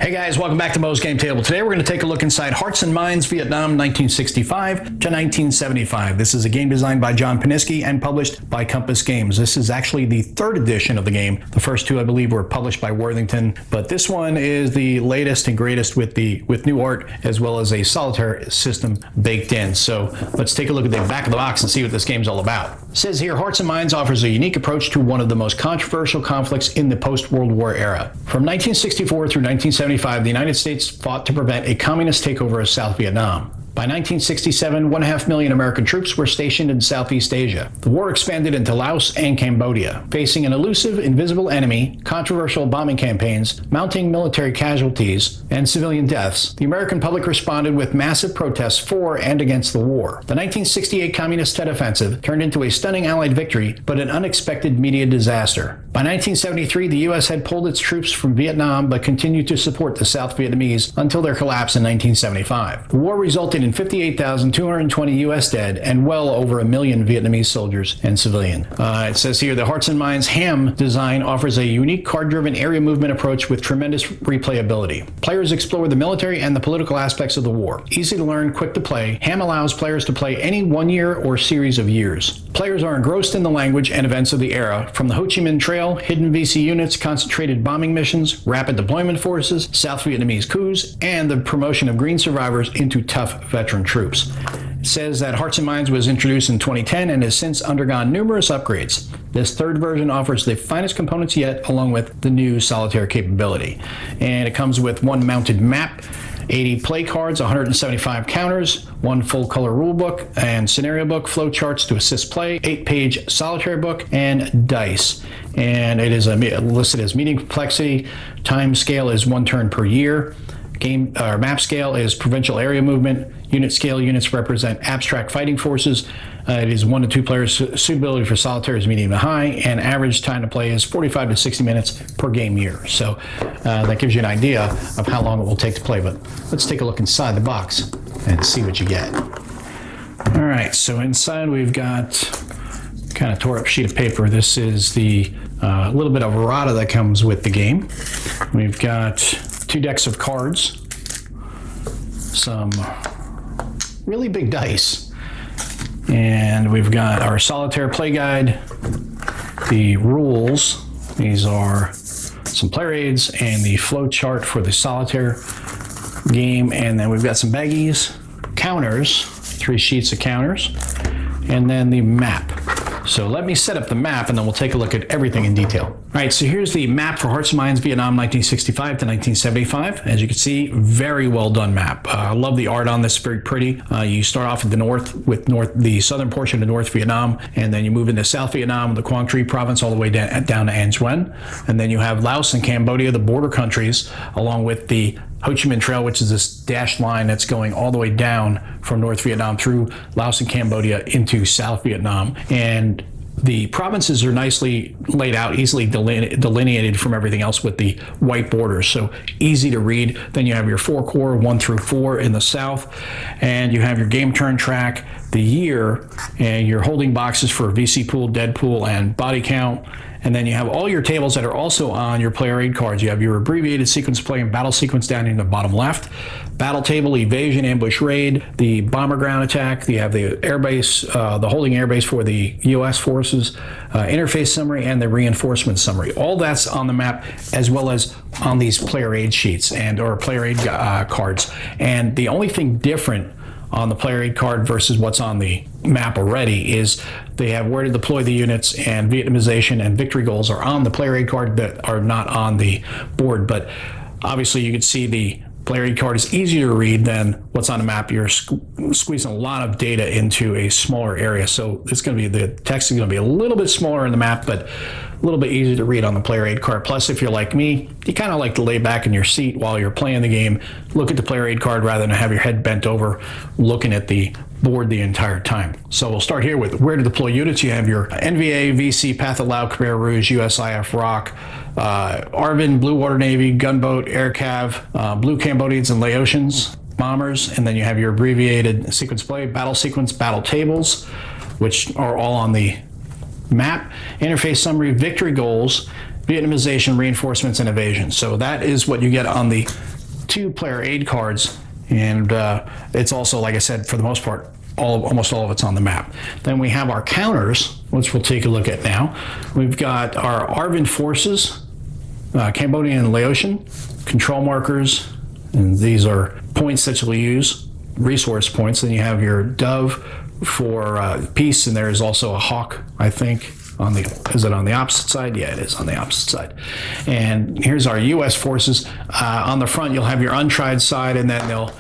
Hey guys, welcome back to Mo's Game Table. Today we're going to take a look inside Hearts and Minds Vietnam 1965 to 1975. This is a game designed by John Paniski and published by Compass Games. This is actually the third edition of the game. The first two, I believe, were published by Worthington, but this one is the latest and greatest with new art as well as a solitaire system baked in. So let's take a look at the back of the box and see what this game's all about. It says here, Hearts and Minds offers a unique approach to one of the most controversial conflicts in the post-World War era. From 1964 through 1975, the United States fought to prevent a communist takeover of South Vietnam. By 1967, 1.5 million American troops were stationed in Southeast Asia. The war expanded into Laos and Cambodia. Facing an elusive, invisible enemy, controversial bombing campaigns, mounting military casualties, and civilian deaths, the American public responded with massive protests for and against the war. The 1968 Communist Tet Offensive turned into a stunning Allied victory, but an unexpected media disaster. By 1973, the U.S. had pulled its troops from Vietnam but continued to support the South Vietnamese until their collapse in 1975. The war resulted in 58,220 U.S. dead and well over 1 million Vietnamese soldiers and civilians. It says here, the Hearts and Minds Ham design offers a unique card-driven area movement approach with tremendous replayability. Players explore the military and the political aspects of the war. Easy to learn, quick to play, Ham allows players to play any 1 year or series of years. Players are engrossed in the language and events of the era, from the Ho Chi Minh Trail, hidden VC units, concentrated bombing missions, rapid deployment forces, South Vietnamese coups, and the promotion of green survivors into tough veteran troops. It says that Hearts and Minds was introduced in 2010 and has since undergone numerous upgrades. This third version offers the finest components yet, along with the new solitaire capability. And it comes with one mounted map, 80 play cards, 175 counters, one full color rulebook and scenario book, flow charts to assist play, 8-page solitaire book, and dice. And it is listed as medium complexity. Time scale is 1 turn per year. Map scale is provincial area movement. Unit scale units represent abstract fighting forces. It is 1 to 2 players. Suitability for solitaire is medium to high, and average time to play is 45 to 60 minutes per game year. So that gives you an idea of how long it will take to play. But let's take a look inside the box and see what you get. All right, so inside we've got kind of tore up sheet of paper. This is the little bit of errata that comes with the game. We've got 2 decks of cards, some really big dice, and we've got our solitaire play guide, the rules. These are some player aids and the flow chart for the solitaire game, and then we've got some baggies, counters, 3 sheets of counters, and then the map. So let me set up the map and then we'll take a look at everything in detail. All right, so here's the map for Hearts and Minds Vietnam 1965 to 1975. As you can see, very well done map. I love the art on this, very pretty. You start off at the north with the southern portion of North Vietnam, and then you move into South Vietnam, the Quang Tri province, all the way down to An Giang. And then you have Laos and Cambodia, the border countries, along with the Ho Chi Minh Trail, which is this dashed line that's going all the way down from North Vietnam through Laos and Cambodia into South Vietnam. And the provinces are nicely laid out, easily delineated from everything else with the white borders, so easy to read. Then you have your 4 core, 1 through 4 in the south, and you have your game turn track, the year, and your holding boxes for VC pool, dead pool, and body count. And then you have all your tables that are also on your player aid cards. You have your abbreviated sequence play and battle sequence down in the bottom left, battle table, evasion, ambush, raid, the bomber ground attack. You have the airbase, the holding airbase for the U.S. forces, interface summary, and the reinforcement summary. All that's on the map, as well as on these player aid sheets or player aid cards. And the only thing different on the player aid card versus what's on the map already is they have where to deploy the units, and Vietnamization and victory goals are on the player aid card that are not on the board. But obviously you can see the player aid card is easier to read than what's on the map. You're squeezing a lot of data into a smaller area, so it's going to be, the text is going to be a little bit smaller in the map, but a little bit easier to read on the player aid card. Plus, if you're like me, you kind of like to lay back in your seat while you're playing the game, look at the player aid card rather than have your head bent over looking at the board the entire time. So we'll start here with where to deploy units. You have your NVA, VC, Path of Lao, Khmer Rouge, USIF, ROC, ARVN, Blue Water Navy, Gunboat, Air Cav, Blue Cambodians and Laotians, bombers, and then you have your abbreviated sequence play, battle sequence, battle tables, which are all on the map, interface summary, victory goals, Vietnamization, reinforcements, and evasion. So that is what you get on the 2 player aid cards, and it's also, like I said, for the most part, almost all of it's on the map. Then we have our counters, which we'll take a look at now. We've got our Arvin forces, Cambodian and Laotian, control markers, and these are points that you'll use, resource points. Then you have your dove for peace, and there is also a hawk, I think. Is it on the opposite side? Yeah, it is on the opposite side. And here's our U.S. forces. On the front, you'll have your untried side, and then they'll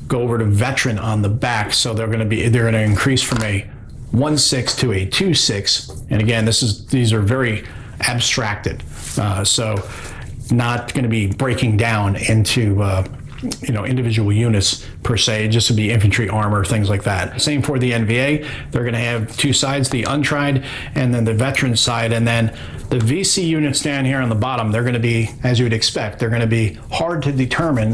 go over to veteran on the back. So they're going to increase from a 1/6 to a 2/6. And again, these are very abstracted. So not going to be breaking down into individual units per se, just to be infantry, armor, things like that. Same for the NVA. They're going to have 2 sides, the untried and then the veteran side. And then the VC units down here on the bottom, they're going to be, as you would expect, they're going to be hard to determine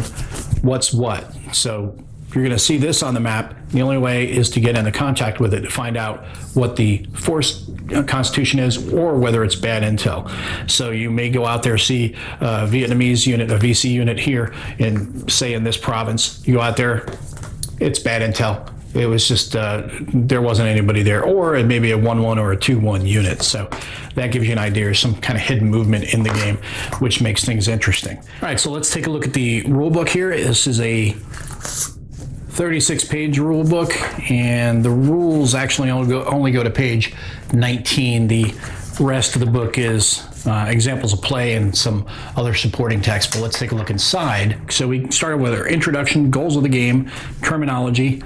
what's what. So you're going to see this on the map. The only way is to get into contact with it to find out what the force constitution is or whether it's bad intel. So you may go out there, see a Vietnamese unit, a VC unit here, and say in this province, you go out there, it's bad intel. It was just, there wasn't anybody there. Or it may be a 1-1 or a 2-1 unit. So that gives you an idea of some kind of hidden movement in the game, which makes things interesting. All right, so let's take a look at the rule book here. This is a 36-page rule book, and the rules actually only go to page 19. The rest of the book is examples of play and some other supporting text, but let's take a look inside. So we started with our introduction, goals of the game, terminology.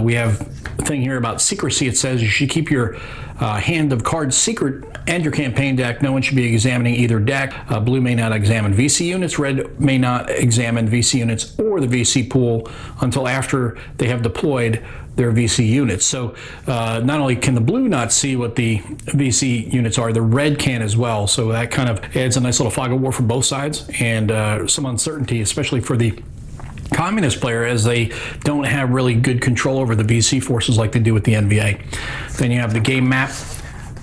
We have a thing here about secrecy. It says you should keep your hand of cards secret and your campaign deck. No one should be examining either deck. Blue may not examine VC units. Red may not examine VC units or the VC pool until after they have deployed their VC units. So not only can the blue not see what the VC units are, the red can as well. So that kind of adds a nice little fog of war for both sides and some uncertainty, especially for the communist player, as they don't have really good control over the VC forces like they do with the NVA. Then you have the game map,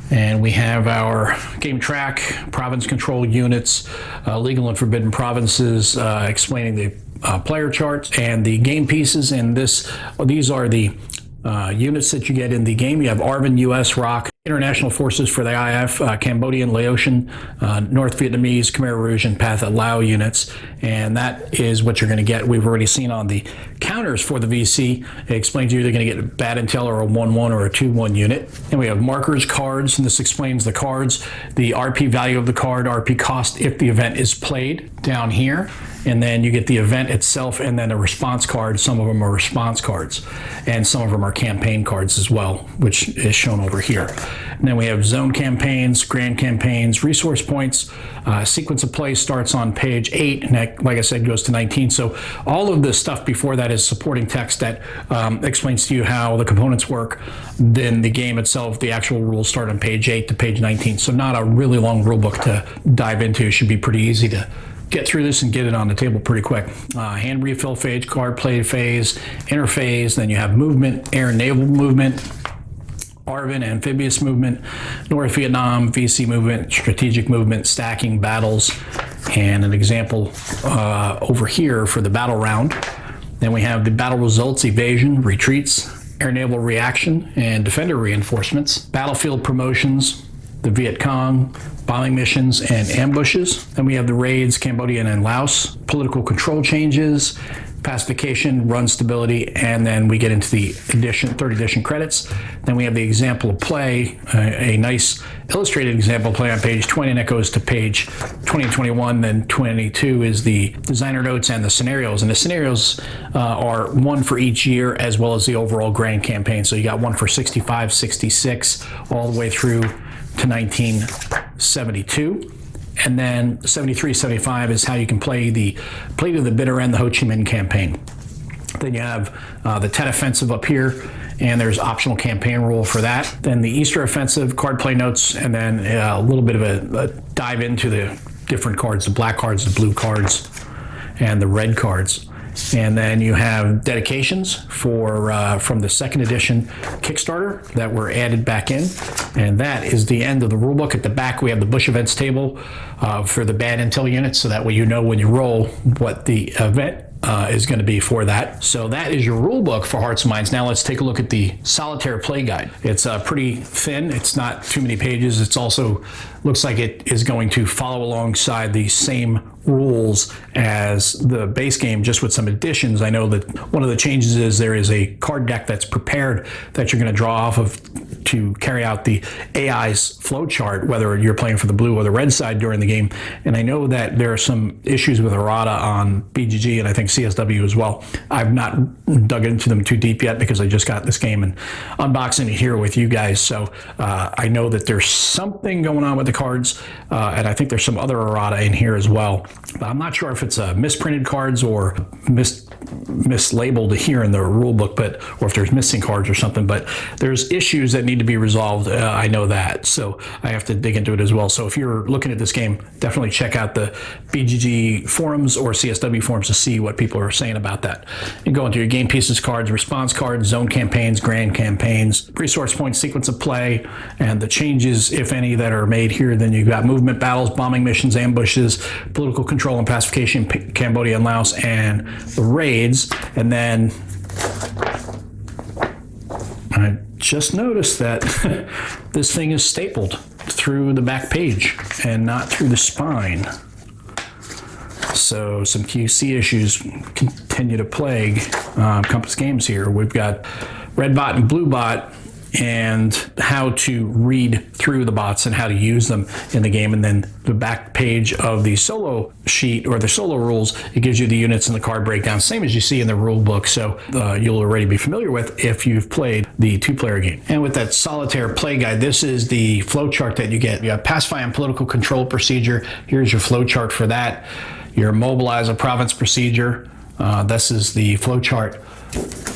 and we have our game track, province control units, legal and forbidden provinces, explaining the player charts and the game pieces. And these are the units that you get in the game. You have Arvin, US, ROC, international forces for the IF, Cambodian, Laotian, North Vietnamese, Khmer Rouge, and Patha Lao units. And that is what you're going to get. We've already seen on the counters for the VC. It explains you're either going to get bad intel or a 1-1 or a 2-1 unit. And we have markers, cards, and this explains the cards, the RP value of the card, RP cost if the event is played down here. And then you get the event itself and then a response card. Some of them are response cards, and some of them are campaign cards as well, which is shown over here. And then we have zone campaigns, grand campaigns, resource points. Sequence of play starts on page 8, and that, like I said, goes to 19. So all of the stuff before that is supporting text that explains to you how the components work. Then the game itself, the actual rules start on page 8 to page 19. So not a really long rule book to dive into. It should be pretty easy to get through this and get it on the table pretty quick. Hand refill phase, card play phase, interphase, then you have movement, air and naval movement, Arvin, amphibious movement, North Vietnam, VC movement, strategic movement, stacking, battles, and an example over here for the battle round. Then we have the battle results, evasion, retreats, air naval reaction, and defender reinforcements, battlefield promotions, the Viet Cong, bombing missions, and ambushes. Then we have the raids, Cambodia and Laos, political control changes, pacification, run stability, and then we get into the third edition credits. Then we have the example of play, a nice illustrated example of play on page 20, and that goes to page 20 and 21. Then 22 is the designer notes and the scenarios. And the scenarios are one for each year as well as the overall grand campaign. So you got one for 65, 66, all the way through to 1972. And then 73, 75 is how you can play to the bitter end, the Ho Chi Minh campaign. Then you have the Tet Offensive up here, and there's optional campaign rule for that. Then the Easter Offensive, card play notes, and then a little bit of a dive into the different cards, the black cards, the blue cards, and the red cards. And then you have dedications for from the second edition Kickstarter that were added back in. And that is the end of the rulebook. At the back, we have the Bush events table for the bad intel units, so that way you know when you roll what the event is going to be for that. So that is your rule book for Hearts and Minds. Now let's take a look at the solitaire play guide. It's pretty thin. It's not too many pages. It's also looks like it is going to follow alongside the same rules as the base game, just with some additions. I know that one of the changes is there is a card deck that's prepared that you're going to draw off of to carry out the AI's flowchart, whether you're playing for the blue or the red side during the game. And I know that there are some issues with errata on BGG and I think CSW as well. I've not dug into them too deep yet because I just got this game and unboxing it here with you guys. So I know that there's something going on with the cards, and I think there's some other errata in here as well. But I'm not sure if it's misprinted cards or mislabeled here in the rule book, or if there's missing cards or something. But there's issues that need to be resolved. I know that, so I have to dig into it as well. So if you're looking at this game, definitely check out the BGG forums or CSW forums to see what people are saying about that. You go into your game pieces cards, response cards, zone campaigns, grand campaigns, resource points, sequence of play, and the changes, if any, that are made here. Then you've got movement, battles, bombing missions, ambushes, political control and pacification, Cambodia and Laos, and the raids. And then I just noticed that this thing is stapled through the back page and not through the spine. So some QC issues continue to plague Compass Games here. We've got red bot and blue bot, and how to read through the bots and how to use them in the game. And then the back page of the solo sheet or the solo rules, it gives you the units and the card breakdown, same as you see in the rule book. So you'll already be familiar with if you've played the two-player game. And with that solitaire play guide, this is the flow chart that you get. You have pacify and political control procedure. Here's your flow chart for that. Your mobilize a province procedure. This is the flow chart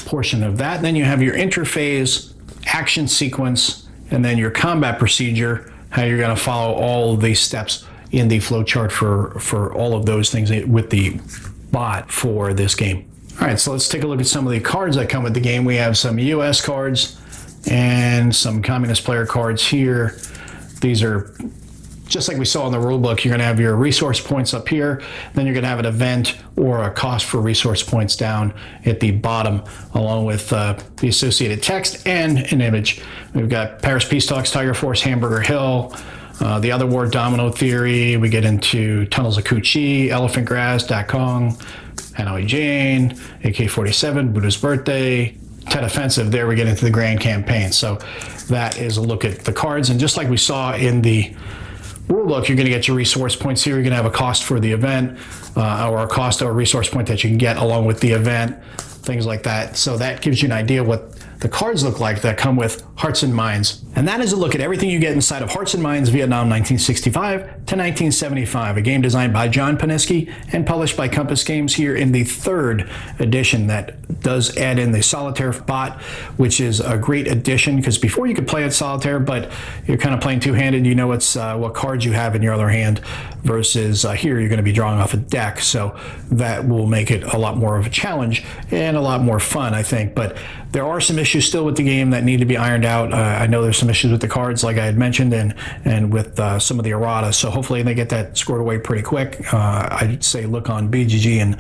portion of that. Then you have your interphase, action sequence, and then your combat procedure, how you're going to follow all of these steps in the flow chart for all of those things with the bot for this game. All right, so let's take a look at some of the cards that come with the game. We have some US cards and some communist player cards here. These are just like we saw in the rule book. You're going to have your resource points up here, then you're going to have an event or a cost for resource points down at the bottom, along with the associated text and an image. We've got Paris Peace Talks, Tiger Force, Hamburger Hill, The Other War, Domino Theory. We get into Tunnels of Ku Chi, Elephant Grass, Dak Kong, Hanoi Jane, AK-47, Buddha's Birthday, Tet Offensive. There we get into the grand campaign. So that is a look at the cards. And just like we saw in the rulebook, you're going to get your resource points here. You're going to have a cost for the event, or a cost or a resource point that you can get along with the event, things like that. So that gives you an idea what the cards look like that come with Hearts and Minds. And that is a look at everything you get inside of Hearts and Minds Vietnam 1965 to 1975, a game designed by John Paniski and published by Compass Games here in the third edition that does add in the solitaire bot, which is a great addition because before you could play it solitaire, but you're kind of playing two-handed. You know what cards you have in your other hand versus here you're going to be drawing off a deck. So that will make it a lot more of a challenge and a lot more fun, I think. But there are some issues still with the game that need to be ironed out. I know there's some issues with the cards, like I had mentioned, and with some of the errata. So hopefully they get that scored away pretty quick. I'd say look on BGG and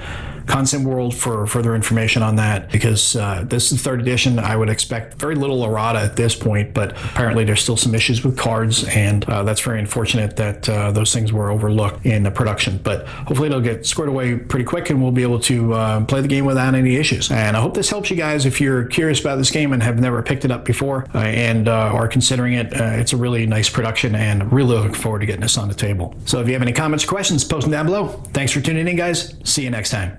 Concept World for further information on that, because this is third edition. I would expect very little errata at this point, but apparently there's still some issues with cards, and that's very unfortunate that those things were overlooked in the production. But hopefully it'll get scored away pretty quick, and we'll be able to play the game without any issues. And I hope this helps you guys if you're curious about this game and have never picked it up before and are considering it. It's a really nice production, and really looking forward to getting this on the table. So if you have any comments or questions, post them down below. Thanks for tuning in, guys. See you next time.